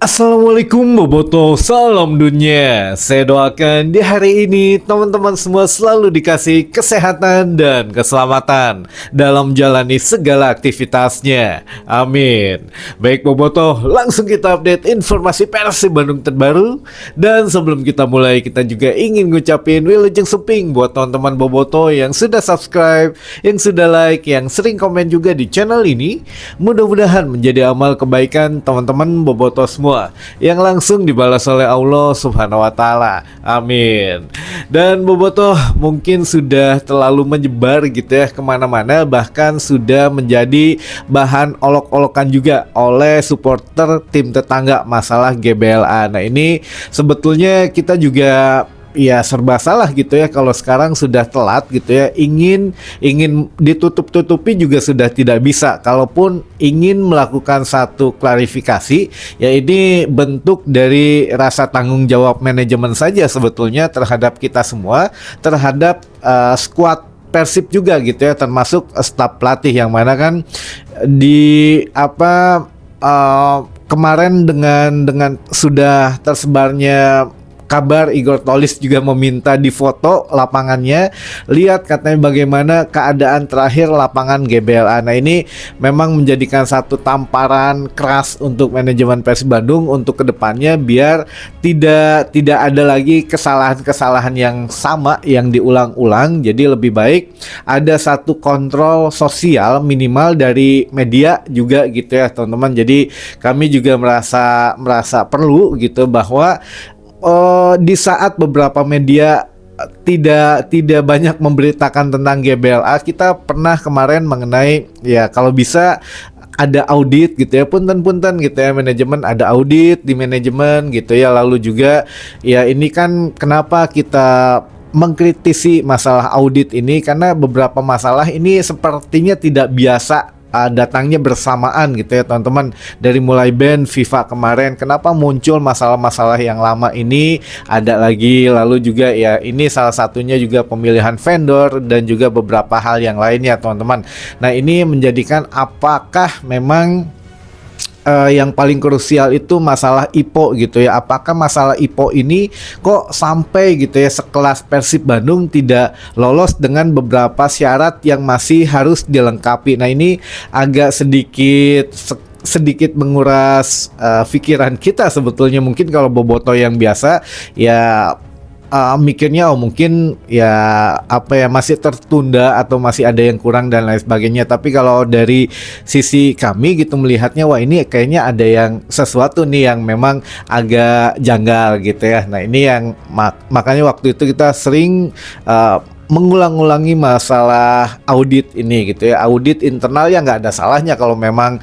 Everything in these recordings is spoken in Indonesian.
Assalamualaikum Boboto, salam dunia. Saya doakan di hari ini teman-teman semua selalu dikasih kesehatan dan keselamatan dalam menjalani segala aktivitasnya. Amin. Baik Boboto, langsung kita update informasi Persib Bandung terbaru. Dan sebelum kita mulai, kita juga ingin ngucapin wilujeng seping buat teman-teman Boboto yang sudah subscribe, yang sudah like, yang sering komen juga di channel ini. Mudah-mudahan menjadi amal kebaikan teman-teman Boboto semua yang langsung dibalas oleh Allah Subhanahu wa taala. Amin. Dan Bobotoh mungkin sudah terlalu menyebar gitu ya kemana-mana, bahkan sudah menjadi bahan olok-olokan juga oleh supporter tim tetangga masalah GBLA. Nah ini sebetulnya kita juga ya serba salah gitu ya kalau sekarang sudah telat gitu ya, ingin ditutup-tutupi juga sudah tidak bisa. Kalaupun ingin melakukan satu klarifikasi, ya ini bentuk dari rasa tanggung jawab manajemen saja sebetulnya terhadap kita semua, terhadap skuad Persib juga gitu ya, termasuk staf pelatih yang mana kan di kemarin dengan sudah tersebarnya kabar Igor Tolis juga meminta difoto lapangannya, lihat katanya bagaimana keadaan terakhir lapangan GBLA. Nah ini memang menjadikan satu tamparan keras untuk manajemen Persib Bandung untuk kedepannya, biar tidak ada lagi kesalahan-kesalahan yang sama yang diulang-ulang. Jadi lebih baik ada satu kontrol sosial minimal dari media juga gitu ya teman-teman. Jadi kami juga merasa perlu gitu bahwa di saat beberapa media tidak banyak memberitakan tentang GBLA, kita pernah kemarin mengenai ya kalau bisa ada audit gitu ya, punten gitu ya, manajemen ada audit di manajemen gitu ya. Lalu juga ya ini kan kenapa kita mengkritisi masalah audit ini, karena beberapa masalah ini sepertinya tidak biasa datangnya bersamaan gitu ya teman-teman. Dari mulai ban FIFA kemarin, kenapa muncul masalah-masalah yang lama ini ada lagi. Lalu juga ya ini salah satunya juga pemilihan vendor dan juga beberapa hal yang lainnya teman-teman. Nah ini menjadikan apakah memang yang paling krusial itu masalah IPO gitu ya. Apakah masalah IPO ini kok sampai gitu ya sekelas Persib Bandung tidak lolos dengan beberapa syarat yang masih harus dilengkapi. Nah ini agak sedikit menguras pikiran kita sebetulnya. Mungkin kalau Boboto yang biasa ya mikirnya mungkin ya masih tertunda atau masih ada yang kurang dan lain sebagainya. Tapi kalau dari sisi kami gitu melihatnya, wah ini kayaknya ada yang sesuatu nih yang memang agak janggal gitu ya. Nah ini yang makanya waktu itu kita sering mengulang-ulangi masalah audit ini gitu ya. Audit internal ya nggak ada salahnya kalau memang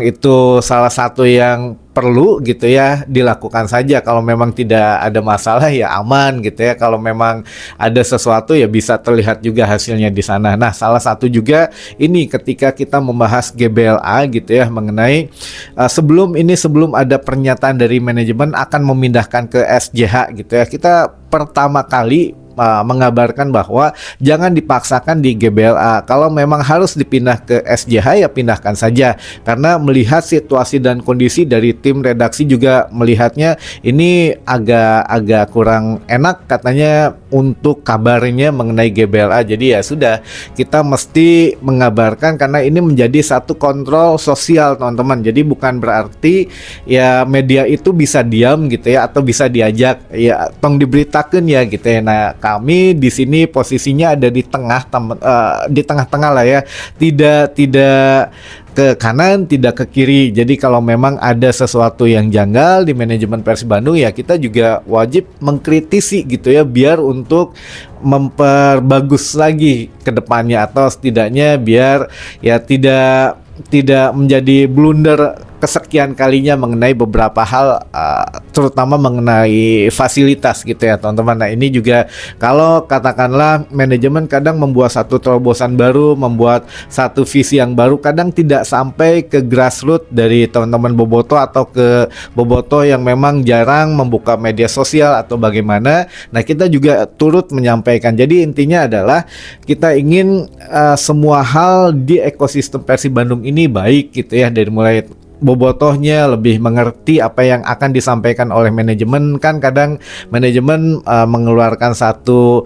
itu salah satu yang perlu gitu ya, dilakukan saja. Kalau memang tidak ada masalah ya aman gitu ya. Kalau memang ada sesuatu ya bisa terlihat juga hasilnya di sana. Nah salah satu juga ini ketika kita membahas GBLA gitu ya, mengenai sebelum ada pernyataan dari manajemen akan memindahkan ke SJH gitu ya, kita pertama kali mengabarkan bahwa jangan dipaksakan di GBLA. Kalau memang harus dipindah ke SJH ya pindahkan saja, karena melihat situasi dan kondisi dari tim redaksi juga melihatnya ini agak kurang enak katanya untuk kabarnya mengenai GBLA. Jadi ya sudah, kita mesti mengabarkan karena ini menjadi satu kontrol sosial teman-teman. Jadi bukan berarti ya media itu bisa diam gitu ya, atau bisa diajak ya tong diberitakan ya gitu ya. Nah kami di sini posisinya ada di tengah-tengah lah ya, tidak ke kanan, tidak ke kiri. Jadi kalau memang ada sesuatu yang janggal di manajemen Persib Bandung ya kita juga wajib mengkritisi gitu ya, biar untuk memperbagus lagi ke depannya, atau setidaknya biar ya tidak menjadi blunder kesekian kalinya mengenai beberapa hal, terutama mengenai fasilitas gitu ya teman-teman. Nah ini juga kalau katakanlah manajemen kadang membuat satu terobosan baru, membuat satu visi yang baru, kadang tidak sampai ke grassroots dari teman-teman Boboto atau ke Boboto yang memang jarang membuka media sosial atau bagaimana. Nah kita juga turut menyampaikan. Jadi intinya adalah kita ingin semua hal di ekosistem Persib Bandung ini baik gitu ya, dari mulai bobotohnya, lebih mengerti apa yang akan disampaikan oleh manajemen. Kan kadang manajemen mengeluarkan satu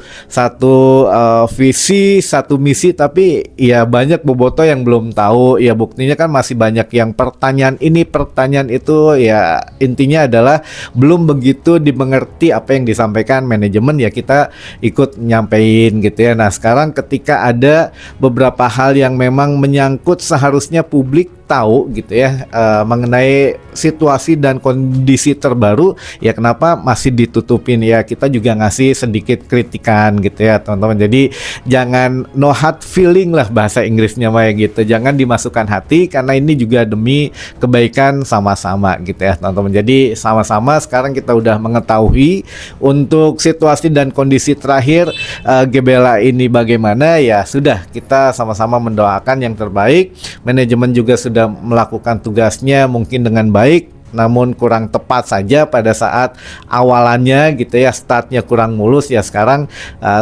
visi, satu misi, tapi ya banyak bobotoh yang belum tahu. Ya buktinya kan masih banyak yang pertanyaan ini, pertanyaan itu, ya intinya adalah belum begitu dimengerti apa yang disampaikan manajemen, ya kita ikut nyampein gitu ya. Nah sekarang ketika ada beberapa hal yang memang menyangkut seharusnya publik tahu gitu ya, mengenai situasi dan kondisi terbaru, ya kenapa masih ditutupin? Ya kita juga ngasih sedikit kritikan gitu ya teman-teman. Jadi jangan no hard feeling lah bahasa Inggrisnya mah gitu, jangan dimasukkan hati, karena ini juga demi kebaikan sama-sama gitu ya teman-teman. Jadi sama-sama sekarang kita udah mengetahui untuk situasi dan kondisi terakhir GBLA ini bagaimana. Ya sudah, kita sama-sama mendoakan yang terbaik. Manajemen juga sudah melakukan tugasnya mungkin dengan baik, namun kurang tepat saja pada saat awalannya gitu ya, startnya kurang mulus. Ya sekarang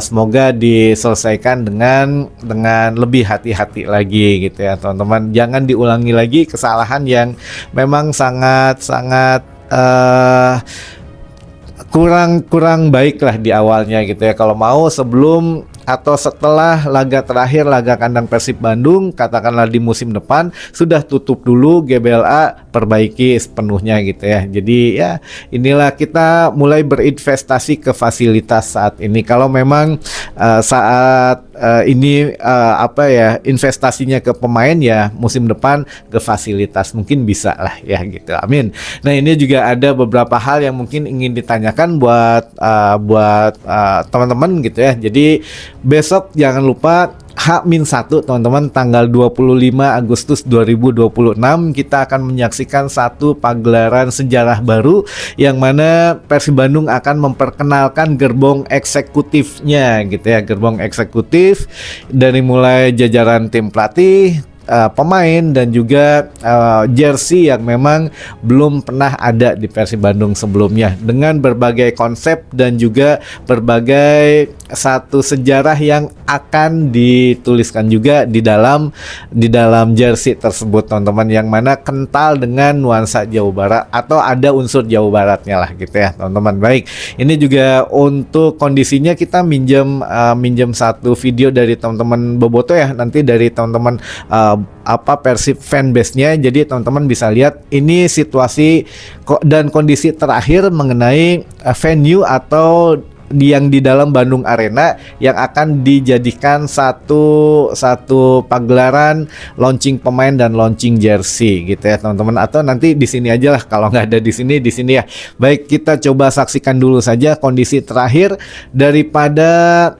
semoga diselesaikan dengan lebih hati-hati lagi gitu ya teman-teman. Jangan diulangi lagi kesalahan yang memang sangat kurang baik lah di awalnya gitu ya. Kalau mau sebelum atau setelah laga terakhir, laga kandang Persib Bandung, katakanlah di musim depan, sudah tutup dulu GBLA, perbaiki sepenuhnya gitu ya. Jadi ya inilah kita mulai berinvestasi ke fasilitas saat ini. Kalau memang saat ini investasinya ke pemain, ya musim depan ke fasilitas mungkin bisa lah ya gitu. Amin. Nah ini juga ada beberapa hal yang mungkin ingin ditanyakan buat teman-teman gitu ya. Jadi besok jangan lupa H-1 teman-teman, tanggal 25 Agustus 2026 kita akan menyaksikan satu pagelaran sejarah baru, yang mana Persib Bandung akan memperkenalkan gerbong eksekutifnya gitu ya. Gerbong eksekutif dari mulai jajaran tim pelatih, pemain, dan juga jersey yang memang belum pernah ada di Persib Bandung sebelumnya, dengan berbagai konsep dan juga berbagai satu sejarah yang akan dituliskan juga di dalam jersey tersebut teman-teman, yang mana kental dengan nuansa Jawa Barat atau ada unsur Jawa Baratnya lah gitu ya teman-teman. Baik, ini juga untuk kondisinya kita minjem satu video dari teman-teman Boboto ya, nanti dari teman-teman Persib fanbase-nya. Jadi teman-teman bisa lihat ini situasi dan kondisi terakhir mengenai venue atau yang di dalam Bandung Arena, yang akan dijadikan satu pagelaran launching pemain dan launching jersey gitu ya teman-teman. Atau nanti di sini aja lah, kalau nggak ada di sini ya. Baik, kita coba saksikan dulu saja kondisi terakhir daripada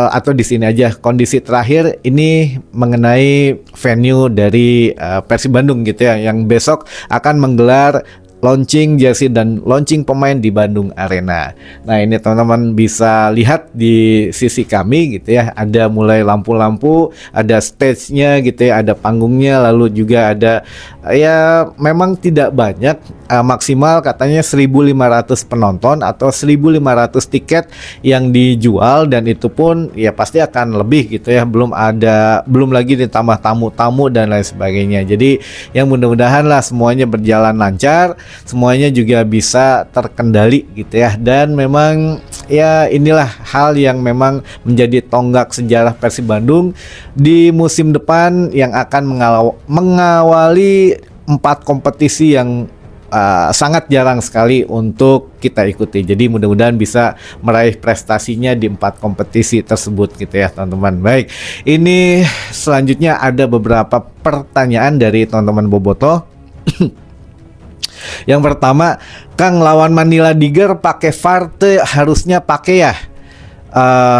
atau di sini aja kondisi terakhir ini mengenai venue dari Persib Bandung gitu ya, yang besok akan menggelar launching jersey dan launching pemain di Bandung Arena. Nah ini teman-teman bisa lihat di sisi kami gitu ya, ada mulai lampu-lampu, ada stage-nya gitu ya, ada panggungnya, lalu juga ada ya memang tidak banyak, maksimal katanya 1.500 penonton atau 1.500 tiket yang dijual, dan itu pun ya pasti akan lebih gitu ya, belum lagi ditambah tamu-tamu dan lain sebagainya. Jadi yang mudah-mudahan lah semuanya berjalan lancar, semuanya juga bisa terkendali gitu ya. Dan memang ya inilah hal yang memang menjadi tonggak sejarah Persib Bandung di musim depan, yang akan mengawali 4 kompetisi yang sangat jarang sekali untuk kita ikuti. Jadi mudah-mudahan bisa meraih prestasinya di 4 kompetisi tersebut gitu ya teman-teman. Baik, ini selanjutnya ada beberapa pertanyaan dari teman-teman Boboto. Yang pertama, Kang, lawan Manila Tiger pakai VAR harusnya pakai ya?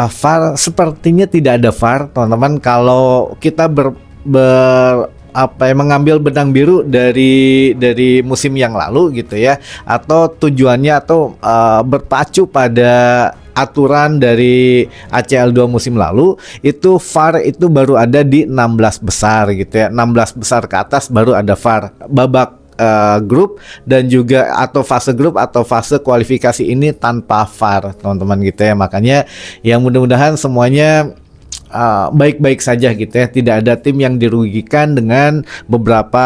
VAR sepertinya tidak ada VAR teman-teman. Kalau kita mengambil benang biru dari musim yang lalu gitu ya, atau tujuannya atau berpacu pada aturan dari ACL 2 musim lalu, itu VAR itu baru ada di 16 besar gitu ya. 16 besar ke atas baru ada VAR. Babak grup dan juga atau fase grup atau fase kualifikasi ini tanpa VAR teman-teman gitu ya. Makanya yang mudah-mudahan semuanya baik-baik saja gitu ya. Tidak ada tim yang dirugikan dengan beberapa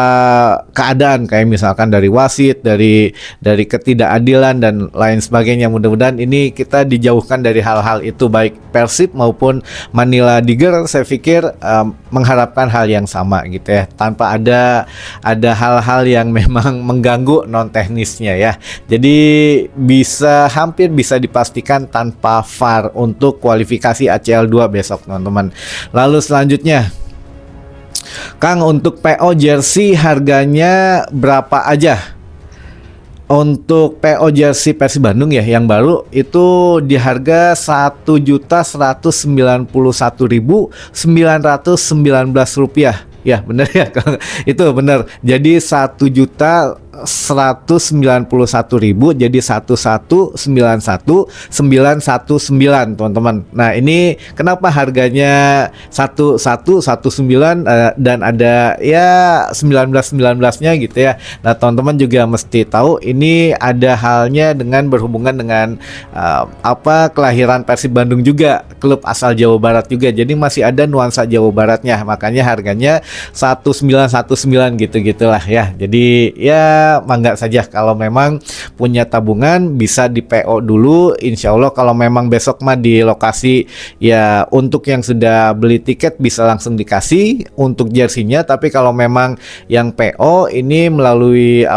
keadaan kayak misalkan dari wasit, dari ketidakadilan dan lain sebagainya. Mudah-mudahan ini kita dijauhkan dari hal-hal itu, baik Persib maupun Manila Tiger. Saya pikir mengharapkan hal yang sama gitu ya, tanpa ada hal-hal yang memang mengganggu non teknisnya ya. Jadi hampir bisa dipastikan tanpa VAR untuk kualifikasi ACL 2 besok teman-teman. Lalu selanjutnya, Kang, untuk PO jersey harganya berapa aja? Untuk PO jersey Persib Bandung ya yang baru itu di harga Rp1.191.919. Ya benar ya, itu benar. Jadi 1.191.000 jadi 1191919 teman-teman. Nah ini kenapa harganya 1119 dan ada ya 1919-nya gitu ya. Nah teman-teman juga mesti tahu ini ada halnya dengan berhubungan dengan kelahiran Persib Bandung juga, klub asal Jawa Barat juga. Jadi masih ada nuansa Jawa Baratnya, makanya harganya 1919 gitu-gitulah ya. Jadi ya mangga saja kalau memang punya tabungan bisa di PO dulu. Insya Allah kalau memang besok mah di lokasi ya, untuk yang sudah beli tiket bisa langsung dikasih untuk jersinya. Tapi kalau memang yang PO ini melalui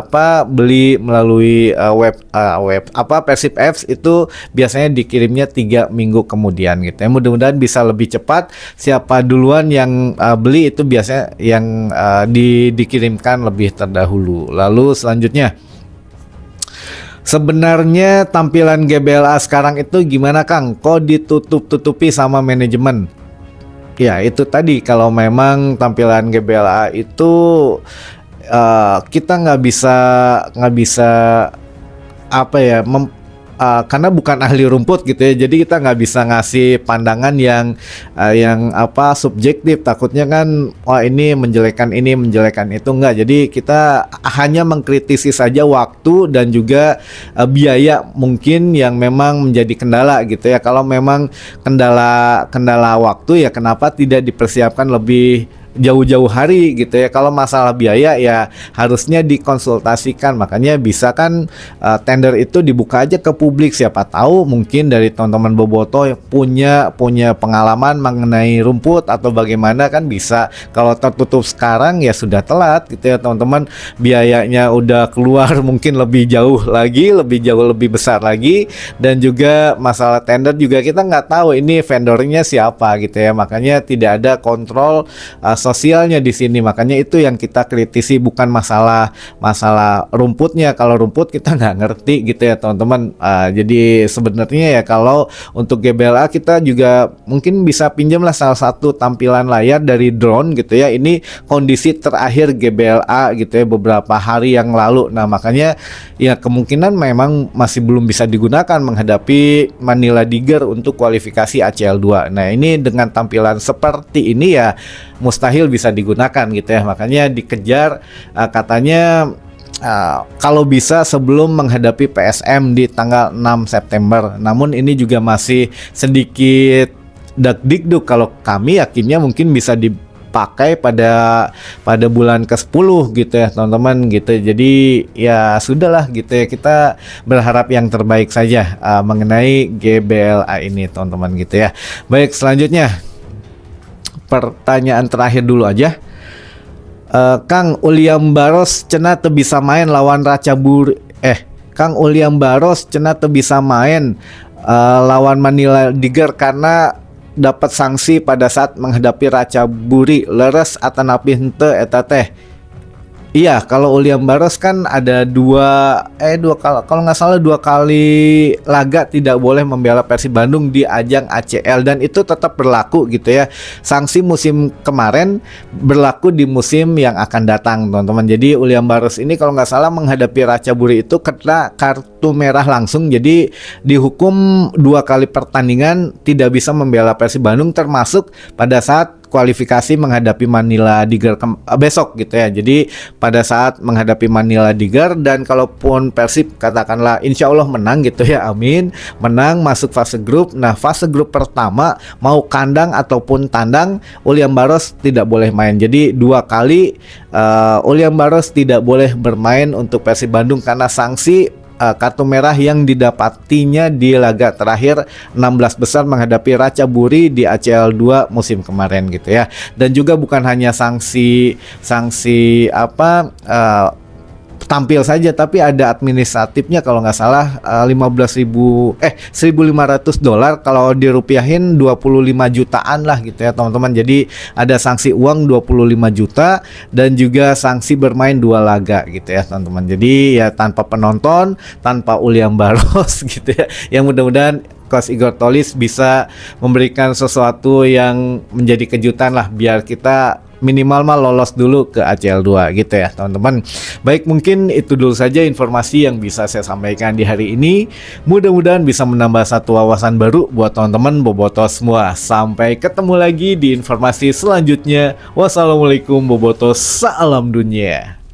beli melalui web Persib Apps itu biasanya dikirimnya 3 minggu kemudian gitu ya. Mudah-mudahan bisa lebih cepat. Siapa duluan yang beli itu biasanya yang dikirimkan lebih terdahulu. Lalu selanjutnya, sebenarnya tampilan GBLA sekarang itu gimana Kang? Kok ditutup-tutupi sama manajemen? Ya itu tadi, kalau memang tampilan GBLA itu kita nggak bisa karena bukan ahli rumput gitu ya, jadi kita nggak bisa ngasih pandangan yang subjektif. Takutnya kan ini menjelekan itu, enggak. Jadi kita hanya mengkritisi saja waktu dan juga biaya mungkin yang memang menjadi kendala gitu ya. Kalau memang kendala waktu ya kenapa tidak dipersiapkan lebih jauh-jauh hari gitu ya. Kalau masalah biaya ya harusnya dikonsultasikan. Makanya bisa kan tender itu dibuka aja ke publik. Siapa tahu mungkin dari teman-teman boboto punya pengalaman mengenai rumput atau bagaimana, kan bisa. Kalau tertutup sekarang ya sudah telat gitu ya teman-teman. Biayanya udah keluar mungkin lebih lebih besar lagi, dan juga masalah tender juga kita nggak tahu ini vendornya siapa gitu ya. Makanya tidak ada kontrol sosialnya di sini. Makanya itu yang kita kritisi, bukan masalah rumputnya. Kalau rumput kita nggak ngerti gitu ya teman-teman. Jadi sebenarnya ya kalau untuk GBLA kita juga mungkin bisa pinjamlah salah satu tampilan layar dari drone gitu ya. Ini kondisi terakhir GBLA gitu ya beberapa hari yang lalu. Nah makanya ya kemungkinan memang masih belum bisa digunakan menghadapi Manila Tiger untuk kualifikasi ACL 2. Nah ini dengan tampilan seperti ini ya mustahil bisa digunakan gitu ya. Makanya dikejar katanya kalau bisa sebelum menghadapi PSM di tanggal 6 September. Namun ini juga masih sedikit dak-dikduk. Kalau kami yakinnya mungkin bisa dipakai pada bulan ke-10 gitu ya teman-teman gitu. Jadi ya sudahlah gitu ya, kita berharap yang terbaik saja mengenai GBLA ini teman-teman gitu ya. Baik, selanjutnya pertanyaan terakhir dulu aja. Kang Uliam Baros cenah teu bisa main lawan Ratchaburi. Kang Uliam Baros cenah teu bisa main lawan Manila Tiger karena dapat sanksi pada saat menghadapi Ratchaburi. Leres atanapi henteu eta teh. Iya, kalau Uliam Baros kan ada kalau nggak salah 2 kali laga tidak boleh membela Persib Bandung di ajang ACL, dan itu tetap berlaku gitu ya. Sanksi musim kemarin berlaku di musim yang akan datang teman-teman. Jadi Uliam Baros ini kalau nggak salah menghadapi Ratchaburi itu kena kartu merah langsung, jadi dihukum 2 kali pertandingan tidak bisa membela Persib Bandung, termasuk pada saat kualifikasi menghadapi Manila Tiger besok gitu ya. Jadi pada saat menghadapi Manila Tiger, dan kalaupun Persib katakanlah insya Allah menang gitu ya, amin, menang masuk fase grup. Nah fase grup pertama mau kandang ataupun tandang, William Barros tidak boleh main. Jadi 2 kali William Barros tidak boleh bermain untuk Persib Bandung karena sanksi kartu merah yang didapatinya di laga terakhir 16 besar menghadapi Ratchaburi di ACL 2 musim kemarin gitu ya. Dan juga bukan hanya sanksi tampil saja, tapi ada administratifnya kalau nggak salah, $1.500 kalau dirupiahin 25 jutaan lah gitu ya teman-teman. Jadi ada sanksi uang 25 juta dan juga sanksi bermain 2 laga gitu ya teman-teman. Jadi ya tanpa penonton, tanpa William Barros gitu ya. Yang mudah-mudahan Coach Igor Tholis bisa memberikan sesuatu yang menjadi kejutan lah, biar kita minimal lolos dulu ke ACL 2 gitu ya teman-teman. Baik, mungkin itu dulu saja informasi yang bisa saya sampaikan di hari ini. Mudah-mudahan bisa menambah satu wawasan baru buat teman-teman bobotos semua. Sampai ketemu lagi di informasi selanjutnya. Wassalamualaikum bobotos, salam dunia.